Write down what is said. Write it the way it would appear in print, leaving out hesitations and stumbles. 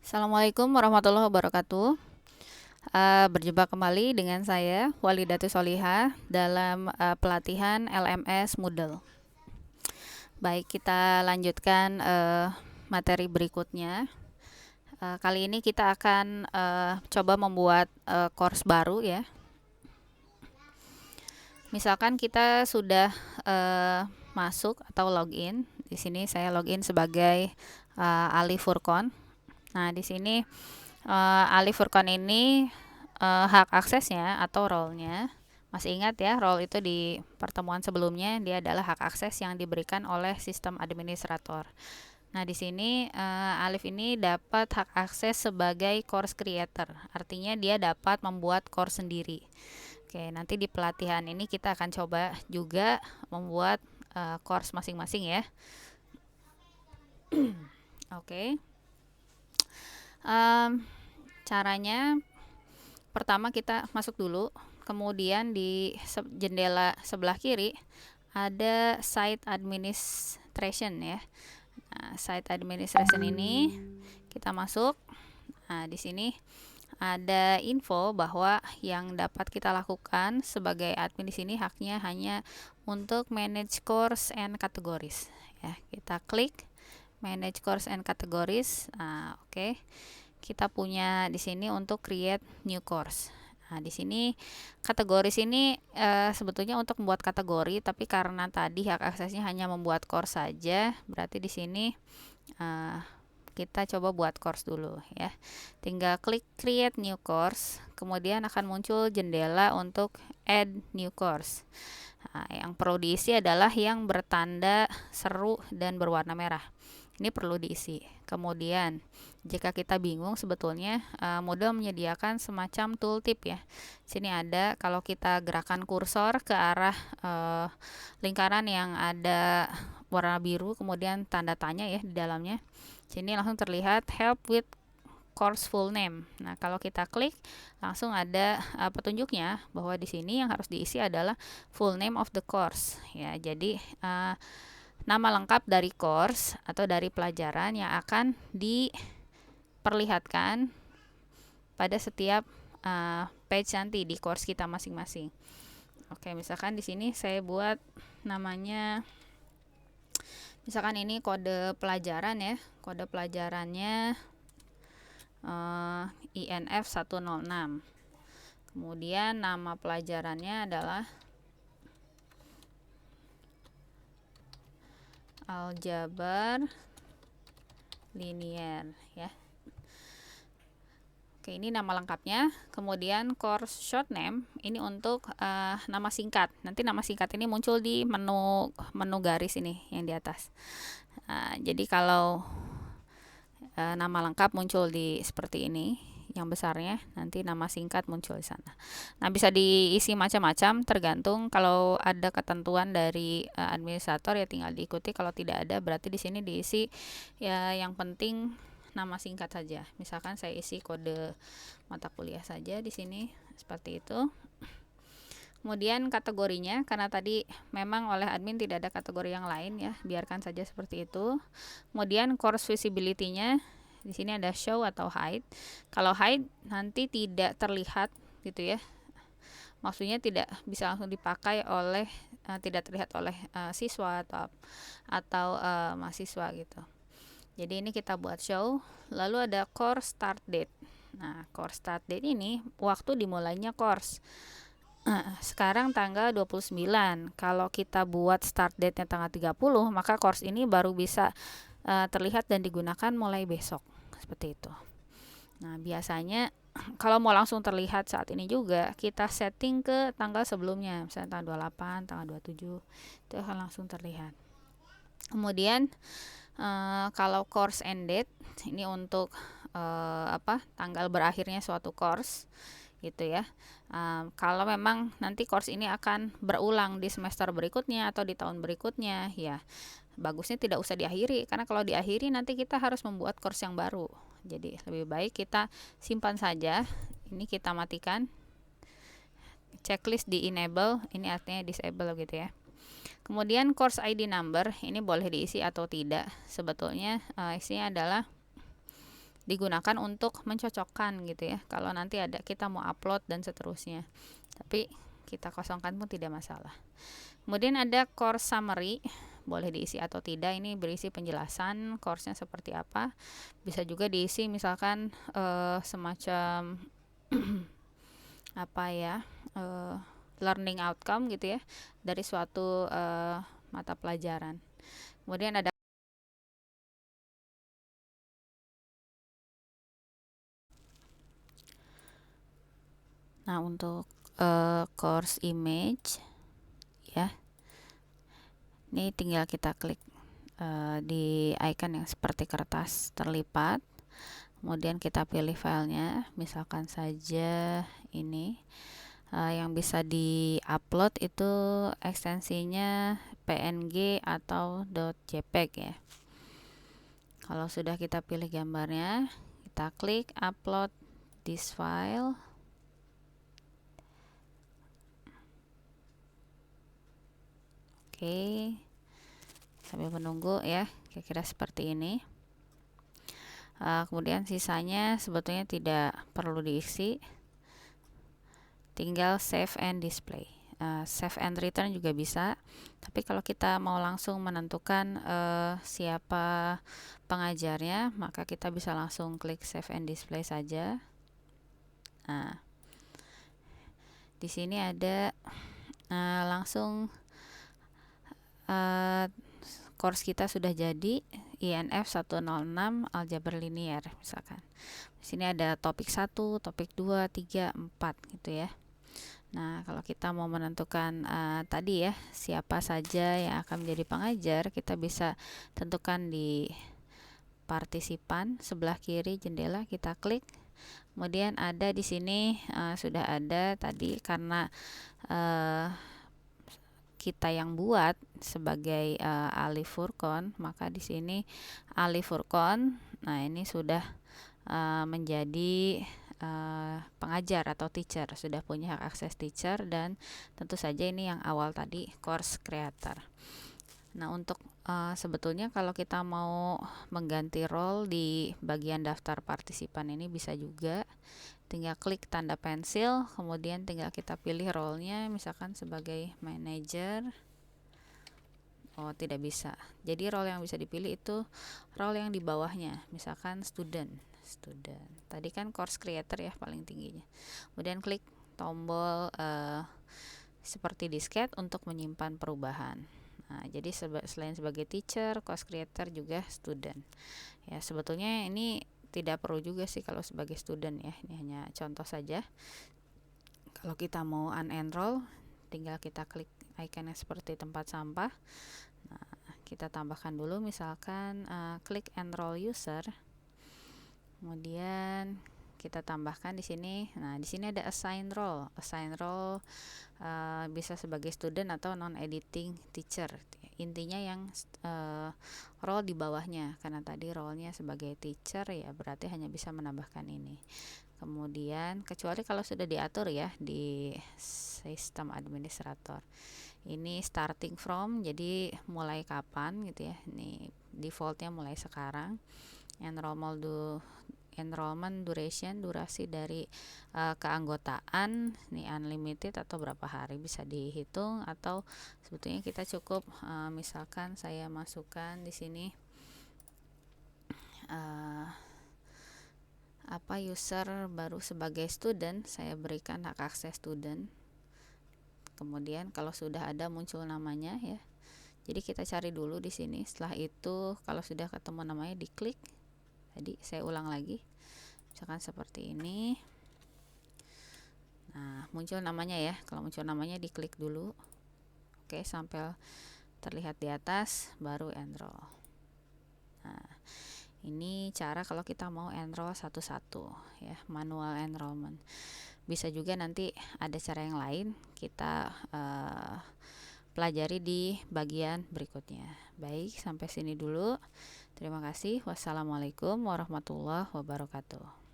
Assalamualaikum warahmatullahi wabarakatuh. Berjumpa kembali dengan saya Walidatus Solihah dalam pelatihan LMS Moodle. Baik, kita lanjutkan materi berikutnya. Kali ini kita akan coba membuat course baru ya. Misalkan kita sudah masuk atau login. Di sini saya login sebagai Ali Furqon. Nah, di sini Ali Furqon ini hak aksesnya atau role-nya, masih ingat ya, role itu di pertemuan sebelumnya dia adalah hak akses yang diberikan oleh sistem administrator. Nah, di sini Alif ini dapat hak akses sebagai course creator, artinya dia dapat membuat course sendiri. Oke, nanti di pelatihan ini kita akan coba juga membuat course masing-masing ya. Oke. Caranya pertama kita masuk dulu, kemudian di jendela sebelah kiri ada site administration ya. Nah, site administration ini kita masuk. Nah, di sini ada info bahwa yang dapat kita lakukan sebagai admin di sini haknya hanya untuk manage course and categories ya. Kita klik manage course and categories. Nah, oke. Kita punya di sini untuk create new course. Nah, di sini kategoris ini sebetulnya untuk membuat kategori, tapi karena tadi hak aksesnya hanya membuat course saja, berarti di sini kita coba buat course dulu ya. Tinggal klik create new course, kemudian akan muncul jendela untuk add new course. Nah, yang perlu diisi adalah yang bertanda seru dan berwarna merah. Ini perlu diisi. Kemudian jika kita bingung, sebetulnya Moodle menyediakan semacam tooltip ya. Sini ada, kalau kita gerakan kursor ke arah lingkaran yang ada warna biru, kemudian tanda tanya ya di dalamnya. Sini langsung terlihat help with course full name. Nah, kalau kita klik langsung ada petunjuknya bahwa di sini yang harus diisi adalah full name of the course ya. Jadi nama lengkap dari course atau dari pelajaran yang akan diperlihatkan pada setiap page nanti di course kita masing-masing. Oke, misalkan di sini saya buat namanya, misalkan ini kode pelajaran ya. Kode pelajarannya INF 106. Kemudian nama pelajarannya adalah aljabar linear ya. Oke, ini nama lengkapnya. Kemudian course short name ini untuk nama singkat. Nanti nama singkat ini muncul di menu garis ini yang di atas. Jadi kalau nama lengkap muncul di seperti ini, yang besarnya, nanti nama singkat muncul di sana. Nah, bisa diisi macam-macam tergantung. Kalau ada ketentuan dari administrator ya tinggal diikuti. Kalau tidak ada berarti di sini diisi ya yang penting nama singkat saja. Misalkan saya isi kode mata kuliah saja di sini seperti itu. Kemudian kategorinya, karena tadi memang oleh admin tidak ada kategori yang lain ya, biarkan saja seperti itu. Kemudian course visibility-nya di sini ada show atau hide. Kalau hide nanti tidak terlihat gitu ya. Maksudnya tidak bisa langsung dipakai oleh tidak terlihat oleh siswa atau mahasiswa gitu. Jadi ini kita buat show. Lalu ada course start date. Nah, course start date ini waktu dimulainya course. Sekarang tanggal 29. Kalau kita buat start date-nya tanggal 30, maka course ini baru bisa terlihat dan digunakan mulai besok. Seperti itu. Nah, biasanya kalau mau langsung terlihat saat ini juga, kita setting ke tanggal sebelumnya, misalnya tanggal 28, tanggal 27, itu akan langsung terlihat. Kemudian kalau course end date, ini untuk tanggal berakhirnya suatu course gitu ya. Kalau memang nanti course ini akan berulang di semester berikutnya atau di tahun berikutnya, ya bagusnya tidak usah diakhiri, karena kalau diakhiri nanti kita harus membuat course yang baru. Jadi lebih baik kita simpan saja. Ini kita matikan. Checklist di enable, ini artinya disable gitu ya. Kemudian course ID number ini boleh diisi atau tidak. Sebetulnya isinya adalah digunakan untuk mencocokkan gitu ya, kalau nanti ada kita mau upload dan seterusnya, tapi kita kosongkan pun tidak masalah. Kemudian ada course summary, boleh diisi atau tidak, ini berisi penjelasan course-nya seperti apa. Bisa juga diisi misalkan semacam apa ya, learning outcome gitu ya dari suatu mata pelajaran. Kemudian ada untuk course image ya, ini tinggal kita klik di icon yang seperti kertas terlipat, kemudian kita pilih filenya, misalkan saja ini. Yang bisa di-upload itu ekstensinya PNG atau .jpeg ya. Kalau sudah kita pilih gambarnya, kita klik upload this file. Oke, sambil menunggu ya, kira-kira seperti ini. Kemudian sisanya sebetulnya tidak perlu diisi, tinggal save and display. Save and return juga bisa, tapi kalau kita mau langsung menentukan siapa pengajarnya, maka kita bisa langsung klik save and display saja. Nah, di sini ada langsung course kita sudah jadi, INF 106 aljabar linier misalkan. Di sini ada topik 1, topik 2, 3, 4 gitu ya. Nah, kalau kita mau menentukan tadi ya, siapa saja yang akan menjadi pengajar, kita bisa tentukan di partisipan sebelah kiri jendela, kita klik. Kemudian ada di sini sudah ada tadi, karena kita yang buat sebagai Ali Furqon, maka di sini Ali Furqon. Nah, ini sudah menjadi pengajar atau teacher, sudah punya hak akses teacher, dan tentu saja ini yang awal tadi course creator. Nah, untuk sebetulnya kalau kita mau mengganti role di bagian daftar partisipan ini bisa juga, tinggal klik tanda pensil, kemudian tinggal kita pilih role-nya, misalkan sebagai manager. Oh, tidak bisa. Jadi role yang bisa dipilih itu role yang di bawahnya, misalkan student. Tadi kan course creator ya paling tingginya. Kemudian klik tombol seperti disket untuk menyimpan perubahan. Nah, jadi selain sebagai teacher, course creator juga student. Ya, sebetulnya ini tidak perlu juga sih kalau sebagai student ya. Ini hanya contoh saja. Kalau kita mau unenroll, tinggal kita klik ikonnya seperti tempat sampah. Nah, kita tambahkan dulu misalkan klik enroll user. Kemudian kita tambahkan di sini. Nah, di sini ada assign role. Assign role bisa sebagai student atau non editing teacher. Intinya yang role di bawahnya, karena tadi role-nya sebagai teacher ya, berarti hanya bisa menambahkan ini. Kemudian kecuali kalau sudah diatur ya di sistem administrator. Ini starting from, jadi mulai kapan gitu ya. Ini defaultnya mulai sekarang. Enrollment duration, durasi dari keanggotaan, ini unlimited atau berapa hari bisa dihitung, atau sebetulnya kita cukup misalkan saya masukkan di sini user baru sebagai student, saya berikan hak akses student. Kemudian kalau sudah ada muncul namanya ya. Jadi kita cari dulu di sini. Setelah itu kalau sudah ketemu namanya diklik. Tadi saya ulang lagi. Misalkan seperti ini. Nah, muncul namanya ya. Kalau muncul namanya diklik dulu. Oke, sampai terlihat di atas baru enroll. Nah, ini cara kalau kita mau enroll satu-satu ya, manual enrollment. Bisa juga nanti ada cara yang lain, kita pelajari di bagian berikutnya. Baik, sampai sini dulu. Terima kasih. Wassalamualaikum warahmatullahi wabarakatuh.